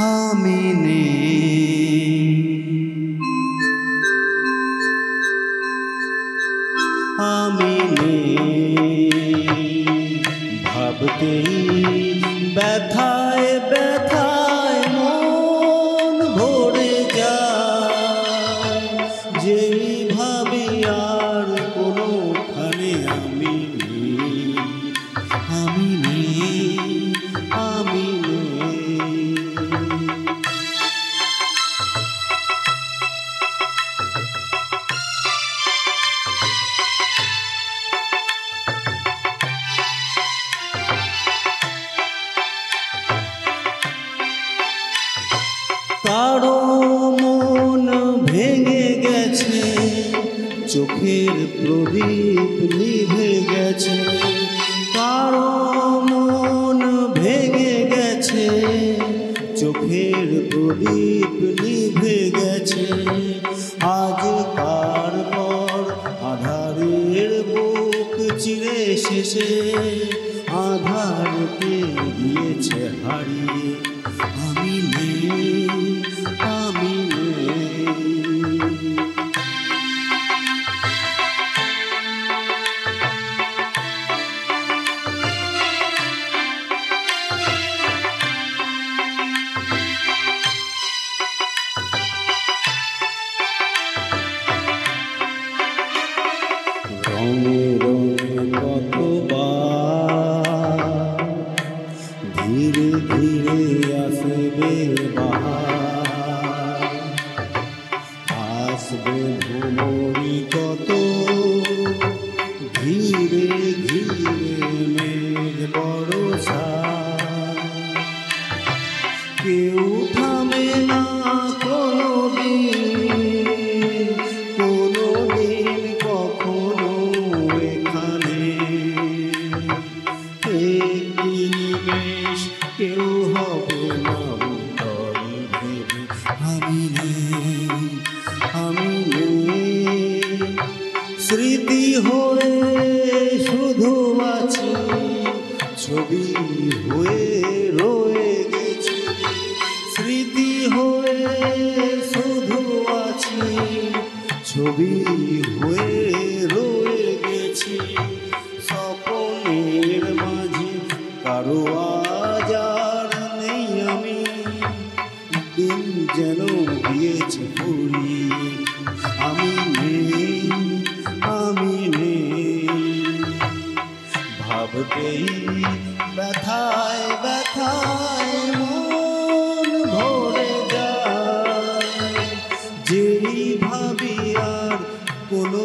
আমি নেই, আমি নেই, ভাবতেই ব্যথায় ব্যথায় মন ভরে যায়, যেই ভাবি আর কোনোখানে আমি নেই, আমি নেই, আমি নেই। কারো মন ভেঙে গেছে, চোখের প্রদীপ নিভে গেছে, কারো মন ভেঙে গেছে, চোখের প্রদীপ নিভে গেছে। আজ কার পর আধারের বুক চিরে শেষে আধারকে দিয়েছে হারিয়ে, আমি নেই, আমি নেই। রঙে রঙে কতবার ধীরে ধীরে আসবে বাহার, আসবে ভ্রমরি কত ধীরে ধীরে মেঘ বরষা, কেউ থামে না কোনোদিন, কোনোদিন কখনো এখানে, একটি নিমেষ কেউ হবে না উত্তর ভেবে, আমি নেই, আমি নেই। স্মৃতি হয়ে শুধু আছি, ছবি হয়ে রয়ে গেছি, স্মৃতি হয়ে শুধু আছি, ছবি হয়ে রয়ে গেছি। স্বপ্নের মাঝে কারো আজ আর নেই আমি, দিন যেন গিয়েছে ফুরিয়ে, আমি নেই, আমি নেই। ভাবতেই ব্যথায় ব্যথায় মন ভরে যায়, যেই ভাবি আর কোনো